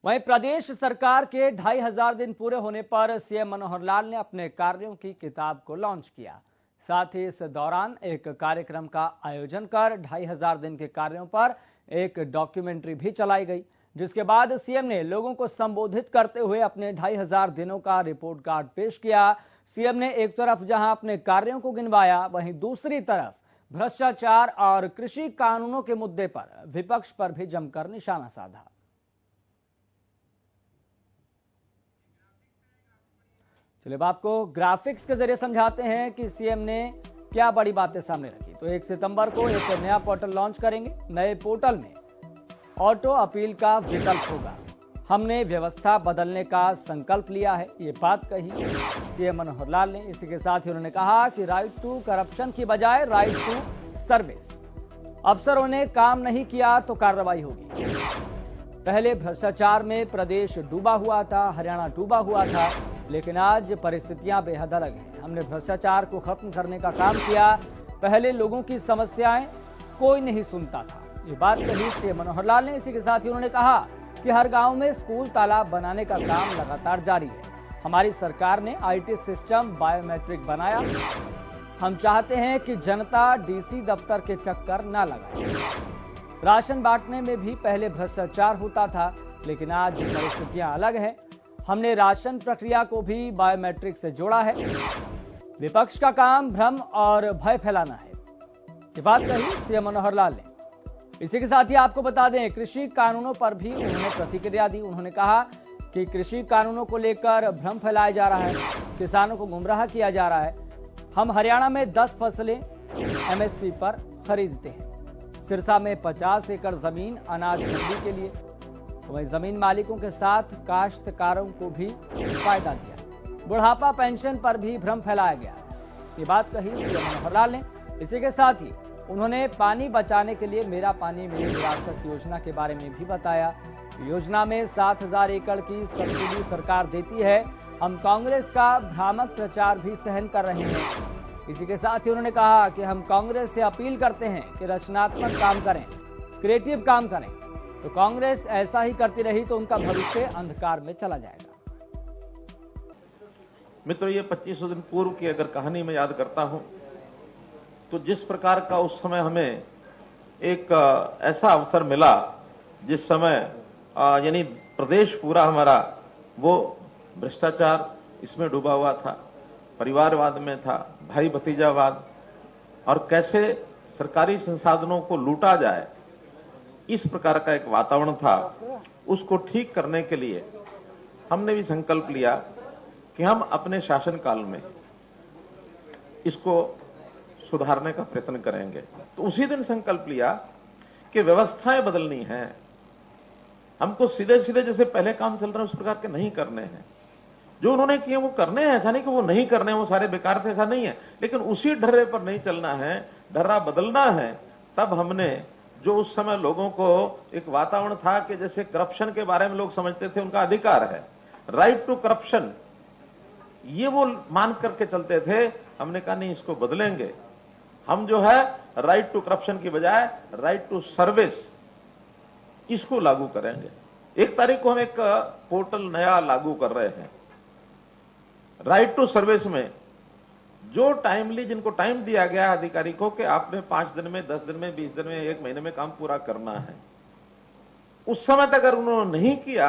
वहीं प्रदेश सरकार के 2500 दिन पूरे होने पर सीएम मनोहर लाल ने अपने कार्यों की किताब को लॉन्च किया। साथ ही इस दौरान एक कार्यक्रम का आयोजन कर 2500 दिन के कार्यों पर एक डॉक्यूमेंट्री भी चलाई गई, जिसके बाद सीएम ने लोगों को संबोधित करते हुए अपने 2500 दिनों का रिपोर्ट कार्ड पेश किया। सीएम ने एक तरफ जहां अपने कार्यों को गिनवाया, वहीं दूसरी तरफ भ्रष्टाचार और कृषि कानूनों के मुद्दे पर विपक्ष पर भी जमकर निशाना साधा। चलिए अब आपको ग्राफिक्स के जरिए समझाते हैं कि सीएम ने क्या बड़ी बातें सामने रखी। तो 1 सितंबर को एक नया पोर्टल लॉन्च करेंगे। नए पोर्टल में ऑटो अपील का विकल्प होगा। हमने व्यवस्था बदलने का संकल्प लिया है, ये बात कही सीएम मनोहर लाल ने। इसी के साथ ही उन्होंने कहा कि राइट टू करप्शन की बजाय राइट टू सर्विस। अफसरों ने काम नहीं किया तो कार्रवाई होगी। पहले भ्रष्टाचार में प्रदेश डूबा हुआ था, हरियाणा डूबा हुआ था, लेकिन आज परिस्थितियां बेहद अलग हैं। हमने भ्रष्टाचार को खत्म करने का काम किया। पहले लोगों की समस्याएं कोई नहीं सुनता था, ये बात कही सीएम मनोहर लाल ने। इसी के साथ ही उन्होंने कहा कि हर गांव में स्कूल तालाब बनाने का काम लगातार जारी है। हमारी सरकार ने आईटी सिस्टम बायोमेट्रिक बनाया। हम चाहते हैं कि जनता डीसी दफ्तर के चक्कर न लगाए। राशन बांटने में भी पहले भ्रष्टाचार होता था, लेकिन आज परिस्थितियां अलग है। हमने राशन प्रक्रिया को भी बायोमेट्रिक से जोड़ा है। विपक्ष का काम भ्रम और भय फैलाना है, ये बात कही सीएम मनोहर लाल ने। इसी के साथ ही आपको बता दें, कृषि कानूनों पर भी उन्होंने प्रतिक्रिया दी। उन्होंने कहा कि कृषि कानूनों को लेकर भ्रम फैलाया जा रहा है, किसानों को गुमराह किया जा रहा है। हम हरियाणा में 10 फसलें एमएसपी पर खरीदते हैं। सिरसा में 50 एकड़ जमीन अनाज मंडी के लिए। वहीं जमीन मालिकों के साथ काश्तकारों को भी फायदा दिया। बुढ़ापा पेंशन पर भी भ्रम फैलाया गया, ये बात कही सीएम मनोहर लाल ने। इसी के साथ ही उन्होंने पानी बचाने के लिए मेरा पानी मेरी विरासत योजना के बारे में भी बताया। योजना में 7000 एकड़ की सब्सिडी सरकार देती है। हम कांग्रेस का भ्रामक प्रचार भी सहन कर रहे हैं। इसी के साथ ही उन्होंने कहा कि हम कांग्रेस से अपील करते हैं कि रचनात्मक काम करें, क्रिएटिव काम करें। तो कांग्रेस ऐसा ही करती रही तो उनका भविष्य अंधकार में चला जाएगा। मित्रों, ये 2500 दिन पूर्व की अगर कहानी मैं याद करता हूं, तो जिस प्रकार का उस समय हमें एक ऐसा अवसर मिला, जिस समय यानी प्रदेश पूरा हमारा वो भ्रष्टाचार इसमें डूबा हुआ था, परिवारवाद में था, भाई भतीजावाद, और कैसे सरकारी संसाधनों को लूटा जाए, इस प्रकार का एक वातावरण था। उसको ठीक करने के लिए हमने भी संकल्प लिया कि हम अपने शासनकाल में इसको सुधारने का प्रयत्न करेंगे। तो उसी दिन संकल्प लिया कि व्यवस्थाएं बदलनी है। हमको सीधे सीधे जैसे पहले काम चल रहे हैं उस प्रकार के नहीं करने हैं। जो उन्होंने किए वो करने हैं, ऐसा नहीं कि वो नहीं करने, वो सारे बेकार थे, ऐसा नहीं है। लेकिन उसी ढर्रे पर नहीं चलना है, ढर्रा बदलना है। तब हमने जो उस समय लोगों को एक वातावरण था कि जैसे करप्शन के बारे में लोग समझते थे उनका अधिकार है, राइट टू करप्शन, ये वो मान करके चलते थे। हमने कहा नहीं, इसको बदलेंगे। हम जो है राइट टू करप्शन की बजाय राइट टू सर्विस, इसको लागू करेंगे। 1 तारीख को हम एक पोर्टल नया लागू कर रहे हैं। राइट टू सर्विस में जो टाइमली, जिनको टाइम दिया गया है अधिकारी को कि आपने 5 दिन में, 10 दिन में, 20 दिन में, 1 महीने में काम पूरा करना है, उस समय तक अगर उन्होंने नहीं किया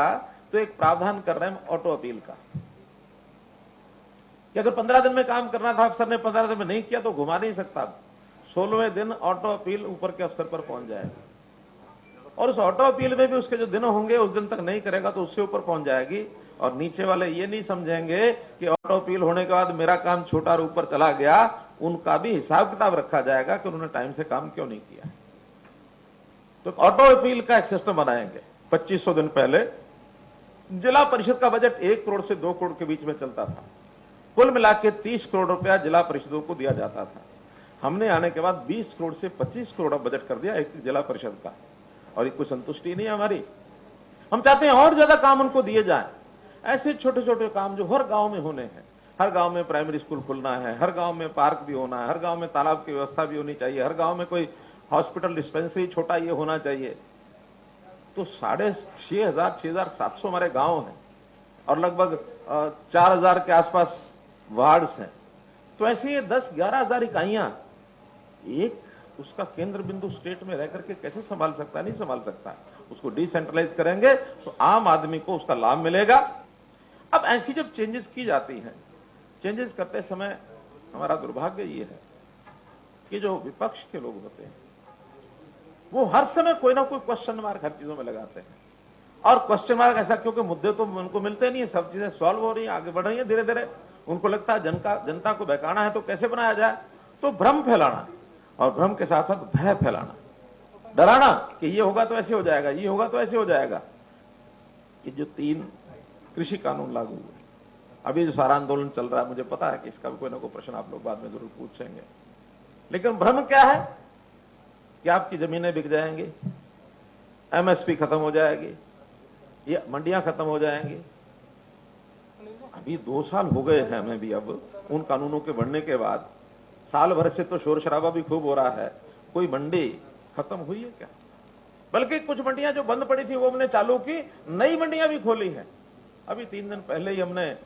तो एक प्रावधान कर रहे हैं ऑटो अपील का, कि अगर 15 दिन में काम करना था, अफसर ने 15 दिन में नहीं किया तो घुमा नहीं सकता। 16वें दिन ऑटो अपील ऊपर के अफसर पर पहुंच जाएगी, और उस ऑटो अपील में भी उसके जो दिन होंगे उस दिन तक नहीं करेगा तो उससे ऊपर पहुंच जाएगी। और नीचे वाले ये नहीं समझेंगे कि ऑटो अपील होने के बाद मेरा काम छोटा और ऊपर चला गया, उनका भी हिसाब किताब रखा जाएगा कि उन्होंने टाइम से काम क्यों नहीं किया। तो ऑटो अपील का एक सिस्टम बनाएंगे। 2500 दिन पहले जिला परिषद का बजट 1 करोड़ से 2 करोड़ के बीच में चलता था। कुल मिला के 30 करोड़ रुपया जिला परिषदों को दिया जाता था। हमने आने के बाद 20 करोड़ से 25 करोड़ बजट कर दिया एक जिला परिषद का, और कोई संतुष्टि नहीं है हमारी। हम चाहते हैं और ज्यादा काम उनको दिए जाए। ऐसे छोटे छोटे काम जो हर गांव में होने हैं, हर गांव में प्राइमरी स्कूल खुलना है, हर गांव में पार्क भी होना है, हर गांव में तालाब की व्यवस्था भी होनी चाहिए, हर गांव में कोई हॉस्पिटल डिस्पेंसरी छोटा ये होना चाहिए। तो 6,700 हमारे गांव हैं और लगभग 4,000 के आसपास वार्ड्स हैं। तो ऐसे ये 10-11 हजार इकाइयां एक उसका केंद्र बिंदु स्टेट में रह करके कैसे संभाल सकता है? नहीं संभाल सकता। उसको डिसेंट्रलाइज करेंगे तो आम आदमी को उसका लाभ मिलेगा। अब ऐसी जब चेंजेस की जाती हैं, चेंजेस करते समय हमारा दुर्भाग्य ये है कि जो विपक्ष के लोग होते हैं वो हर समय कोई ना कोई क्वेश्चन मार्क हर चीजों में लगाते हैं। और क्वेश्चन मार्क ऐसा क्योंकि मुद्दे तो उनको मिलते नहीं है, सब चीजें सॉल्व हो रही हैं, आगे बढ़ रही हैं धीरे धीरे। उनको लगता है जनता को बहकाना है तो कैसे बनाया जाए, तो भ्रम फैलाना और भ्रम के साथ साथ भय फैलाना, डराना कि ये होगा तो ऐसे हो जाएगा, ये होगा तो ऐसे हो जाएगा। ये जो 3 कृषि कानून लागू हुए, अभी जो सारा आंदोलन चल रहा है, मुझे पता है कि इसका भी कोई ना कोई प्रश्न आप लोग बाद में जरूर पूछेंगे, लेकिन भ्रम क्या है कि आपकी जमीनें बिक जाएंगी, एमएसपी खत्म हो जाएगी, ये मंडियां खत्म हो जाएंगी। अभी 2 साल हो गए हैं हमें भी अब उन कानूनों के बढ़ने के बाद, साल भर से तो शोर शराबा भी खूब हो रहा है, कोई मंडी खत्म हुई है क्या? बल्कि कुछ मंडियां जो बंद पड़ी थी वो हमने चालू की, नई मंडियां भी खोली हैं। अभी 3 दिन पहले ही हमने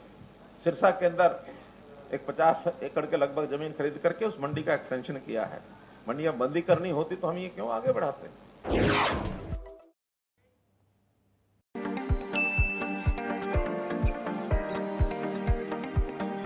सिरसा के अंदर एक 50 एकड़ के लगभग जमीन खरीद करके उस मंडी का एक्सटेंशन किया है। मंडियां बंदी करनी होती तो हम ये क्यों आगे बढ़ाते?